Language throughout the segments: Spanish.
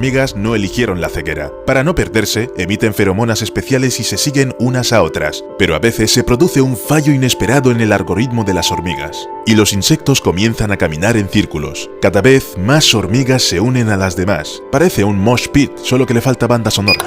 hormigas no eligieron la ceguera. Para no perderse, emiten feromonas especiales y se siguen unas a otras, pero a veces se produce un fallo inesperado en el algoritmo de las hormigas, y los insectos comienzan a caminar en círculos. Cada vez más hormigas se unen a las demás. Parece un mosh pit, solo que le falta banda sonora.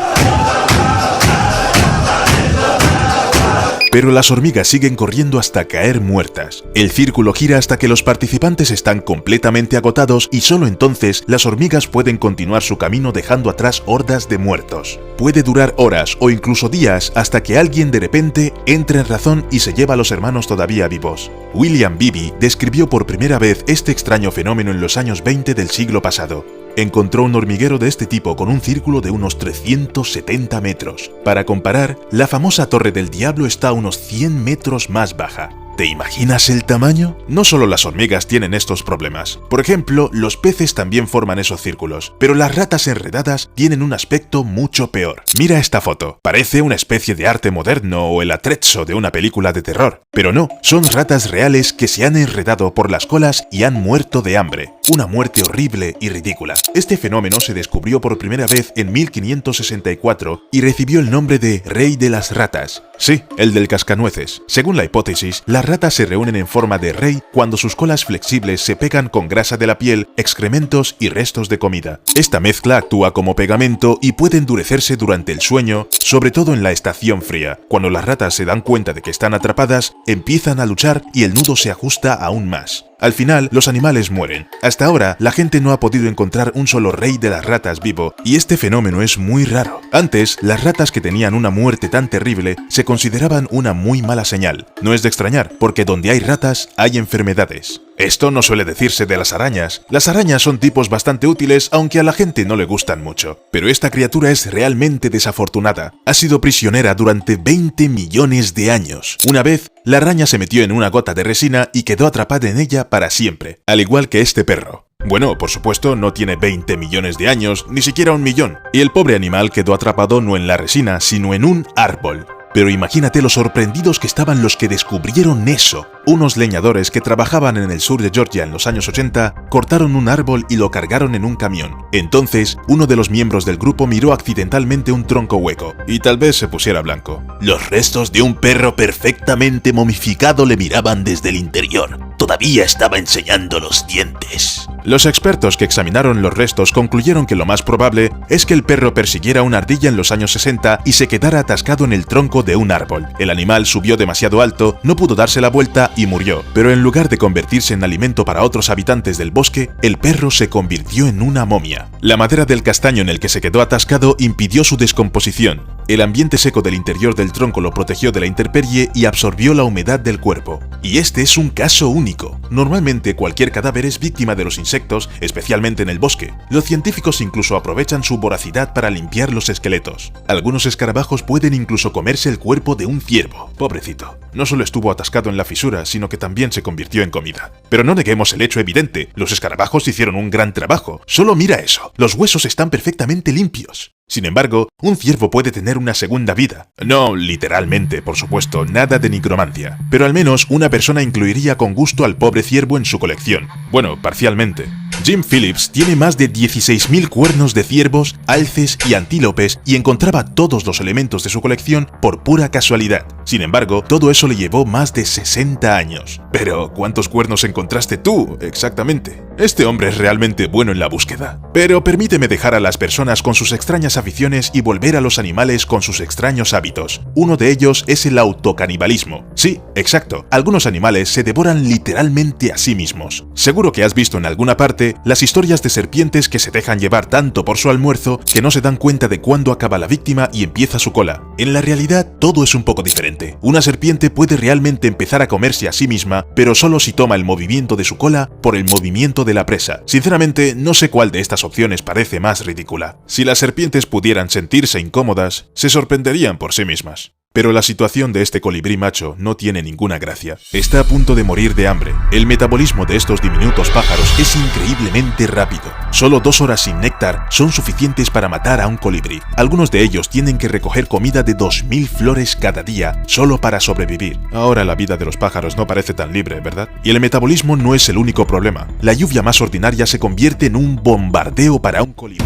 Pero las hormigas siguen corriendo hasta caer muertas. El círculo gira hasta que los participantes están completamente agotados y solo entonces las hormigas pueden continuar su camino dejando atrás hordas de muertos. Puede durar horas o incluso días hasta que alguien de repente entre en razón y se lleva a los hermanos todavía vivos. William Beebe describió por primera vez este extraño fenómeno en los años 20 del siglo pasado. Encontró un hormiguero de este tipo con un círculo de unos 370 metros. Para comparar, la famosa Torre del Diablo está a unos 100 metros más baja. ¿Te imaginas el tamaño? No solo las hormigas tienen estos problemas. Por ejemplo, los peces también forman esos círculos, pero las ratas enredadas tienen un aspecto mucho peor. Mira esta foto. Parece una especie de arte moderno o el atrezzo de una película de terror. Pero no, son ratas reales que se han enredado por las colas y han muerto de hambre. Una muerte horrible y ridícula. Este fenómeno se descubrió por primera vez en 1564 y recibió el nombre de Rey de las Ratas. Sí, el del cascanueces. Según la hipótesis, las ratas se reúnen en forma de rey cuando sus colas flexibles se pegan con grasa de la piel, excrementos y restos de comida. Esta mezcla actúa como pegamento y puede endurecerse durante el sueño, sobre todo en la estación fría. Cuando las ratas se dan cuenta de que están atrapadas, empiezan a luchar y el nudo se ajusta aún más. Al final, los animales mueren. Hasta ahora, la gente no ha podido encontrar un solo rey de las ratas vivo, y este fenómeno es muy raro. Antes, las ratas que tenían una muerte tan terrible se consideraban una muy mala señal. No es de extrañar, porque donde hay ratas, hay enfermedades. Esto no suele decirse de las arañas. Las arañas son tipos bastante útiles, aunque a la gente no le gustan mucho. Pero esta criatura es realmente desafortunada. Ha sido prisionera durante 20 millones de años. Una vez, la araña se metió en una gota de resina y quedó atrapada en ella para siempre, al igual que este perro. Bueno, por supuesto, no tiene 20 millones de años, ni siquiera 1 millón. Y el pobre animal quedó atrapado no en la resina, sino en un árbol. Pero imagínate lo sorprendidos que estaban los que descubrieron eso. Unos leñadores que trabajaban en el sur de Georgia en los años 80 cortaron un árbol y lo cargaron en un camión. Entonces, uno de los miembros del grupo miró accidentalmente un tronco hueco y tal vez se pusiera blanco. Los restos de un perro perfectamente momificado le miraban desde el interior. Todavía estaba enseñando los dientes. Los expertos que examinaron los restos concluyeron que lo más probable es que el perro persiguiera una ardilla en los años 60 y se quedara atascado en el tronco de un árbol. El animal subió demasiado alto, no pudo darse la vuelta y murió. Pero en lugar de convertirse en alimento para otros habitantes del bosque, el perro se convirtió en una momia. La madera del castaño en el que se quedó atascado impidió su descomposición. El ambiente seco del interior del tronco lo protegió de la intemperie y absorbió la humedad del cuerpo. Y este es un caso único. Normalmente cualquier cadáver es víctima de los insectos, especialmente en el bosque. Los científicos incluso aprovechan su voracidad para limpiar los esqueletos. Algunos escarabajos pueden incluso comerse el cuerpo de un ciervo. Pobrecito. No solo estuvo atascado en la fisura, sino que también se convirtió en comida. Pero no neguemos el hecho evidente. Los escarabajos hicieron un gran trabajo. Solo mira eso. Los huesos están perfectamente limpios. Sin embargo, un ciervo puede tener una segunda vida. No literalmente, por supuesto, nada de nigromancia. Pero al menos una persona incluiría con gusto al pobre ciervo en su colección. Bueno, parcialmente. Jim Phillips tiene más de 16.000 cuernos de ciervos, alces y antílopes y encontraba todos los elementos de su colección por pura casualidad. Sin embargo, todo eso le llevó más de 60 años. Pero, ¿cuántos cuernos encontraste tú, exactamente? Este hombre es realmente bueno en la búsqueda. Pero permíteme dejar a las personas con sus extrañas aficiones y volver a los animales con sus extraños hábitos. Uno de ellos es el autocanibalismo. Sí, exacto. Algunos animales se devoran literalmente a sí mismos. Seguro que has visto en alguna parte las historias de serpientes que se dejan llevar tanto por su almuerzo que no se dan cuenta de cuándo acaba la víctima y empieza su cola. En la realidad, todo es un poco diferente. Una serpiente puede realmente empezar a comerse a sí misma, pero solo si toma el movimiento de su cola por el movimiento de la presa. Sinceramente, no sé cuál de estas opciones parece más ridícula. Si las serpientes pudieran sentirse incómodas, se sorprenderían por sí mismas. Pero la situación de este colibrí macho no tiene ninguna gracia. Está a punto de morir de hambre. El metabolismo de estos diminutos pájaros es increíblemente rápido. Solo 2 horas sin néctar son suficientes para matar a un colibrí. Algunos de ellos tienen que recoger comida de 2000 flores cada día solo para sobrevivir. Ahora la vida de los pájaros no parece tan libre, ¿verdad? Y el metabolismo no es el único problema. La lluvia más ordinaria se convierte en un bombardeo para un colibrí.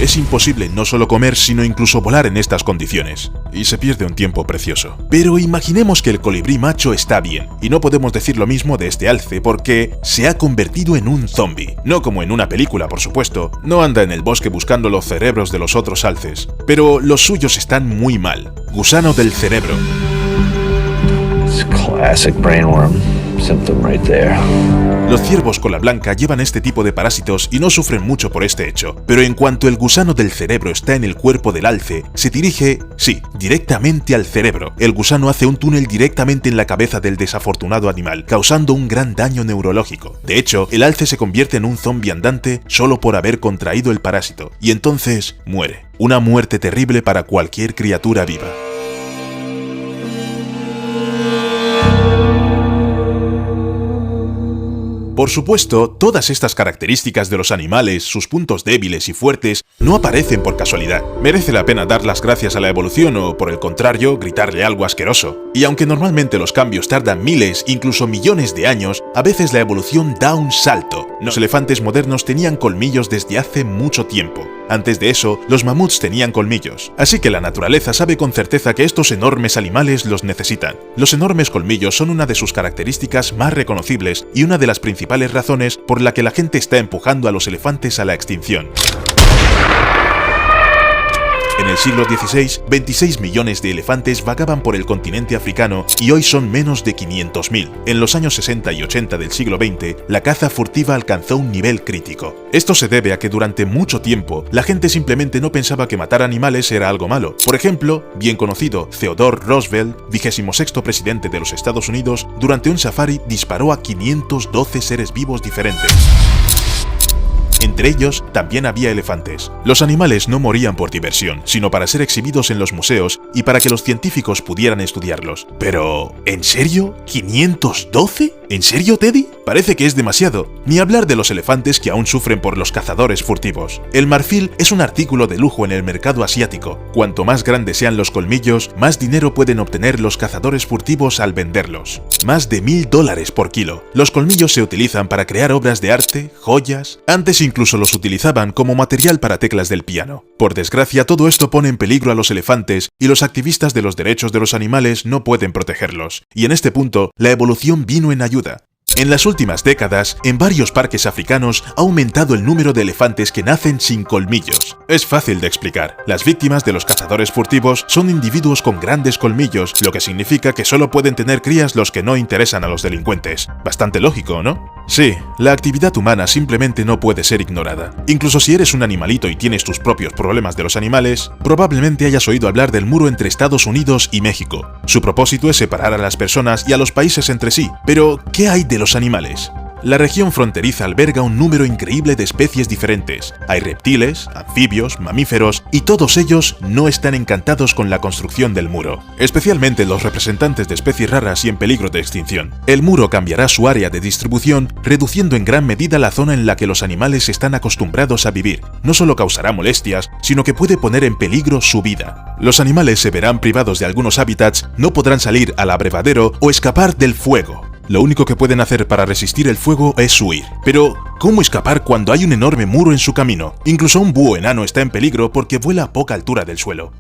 Es imposible no solo comer, sino incluso volar en estas condiciones. Y se pierde un tiempo precioso. Pero imaginemos que el colibrí macho está bien. Y no podemos decir lo mismo de este alce porque se ha convertido en un zombie. No como en una película, por supuesto. No anda en el bosque buscando los cerebros de los otros alces. Pero los suyos están muy mal. Gusano del cerebro. It's classic brainworm symptom right there. Los ciervos cola blanca llevan este tipo de parásitos y no sufren mucho por este hecho, pero en cuanto el gusano del cerebro está en el cuerpo del alce, se dirige, sí, directamente al cerebro. El gusano hace un túnel directamente en la cabeza del desafortunado animal, causando un gran daño neurológico. De hecho, el alce se convierte en un zombie andante solo por haber contraído el parásito, y entonces muere. Una muerte terrible para cualquier criatura viva. Por supuesto, todas estas características de los animales, sus puntos débiles y fuertes, no aparecen por casualidad. Merece la pena dar las gracias a la evolución o, por el contrario, gritarle algo asqueroso. Y aunque normalmente los cambios tardan miles, incluso millones de años, a veces la evolución da un salto. Los elefantes modernos tenían colmillos desde hace mucho tiempo. Antes de eso, los mamuts tenían colmillos. Así que la naturaleza sabe con certeza que estos enormes animales los necesitan. Los enormes colmillos son una de sus características más reconocibles y una de las principales razones por la que la gente está empujando a los elefantes a la extinción. En el siglo XVI, 26 millones de elefantes vagaban por el continente africano y hoy son menos de 500.000. En los años 60 y 80 del siglo XX, la caza furtiva alcanzó un nivel crítico. Esto se debe a que durante mucho tiempo, la gente simplemente no pensaba que matar animales era algo malo. Por ejemplo, bien conocido, Theodore Roosevelt, 26º presidente de los Estados Unidos, durante un safari disparó a 512 seres vivos diferentes. Entre ellos, también había elefantes. Los animales no morían por diversión, sino para ser exhibidos en los museos y para que los científicos pudieran estudiarlos. Pero, ¿en serio? ¿512? ¿En serio, Teddy? Parece que es demasiado. Ni hablar de los elefantes que aún sufren por los cazadores furtivos. El marfil es un artículo de lujo en el mercado asiático. Cuanto más grandes sean los colmillos, más dinero pueden obtener los cazadores furtivos al venderlos. Más de $1000 por kilo. Los colmillos se utilizan para crear obras de arte, joyas. Antes incluso los utilizaban como material para teclas del piano. Por desgracia, todo esto pone en peligro a los elefantes y los activistas de los derechos de los animales no pueden protegerlos. Y en este punto, la evolución vino en ayuda. En las últimas décadas, en varios parques africanos ha aumentado el número de elefantes que nacen sin colmillos. Es fácil de explicar. Las víctimas de los cazadores furtivos son individuos con grandes colmillos, lo que significa que solo pueden tener crías los que no interesan a los delincuentes. Bastante lógico, ¿no? Sí, la actividad humana simplemente no puede ser ignorada. Incluso si eres un animalito y tienes tus propios problemas de los animales, probablemente hayas oído hablar del muro entre Estados Unidos y México. Su propósito es separar a las personas y a los países entre sí. Pero, ¿qué hay de los animales? La región fronteriza alberga un número increíble de especies diferentes. Hay reptiles, anfibios, mamíferos, y todos ellos no están encantados con la construcción del muro, especialmente los representantes de especies raras y en peligro de extinción. El muro cambiará su área de distribución, reduciendo en gran medida la zona en la que los animales están acostumbrados a vivir. No solo causará molestias, sino que puede poner en peligro su vida. Los animales se verán privados de algunos hábitats, no podrán salir al abrevadero o escapar del fuego. Lo único que pueden hacer para resistir el fuego es huir. Pero, ¿cómo escapar cuando hay un enorme muro en su camino? Incluso un búho enano está en peligro porque vuela a poca altura del suelo.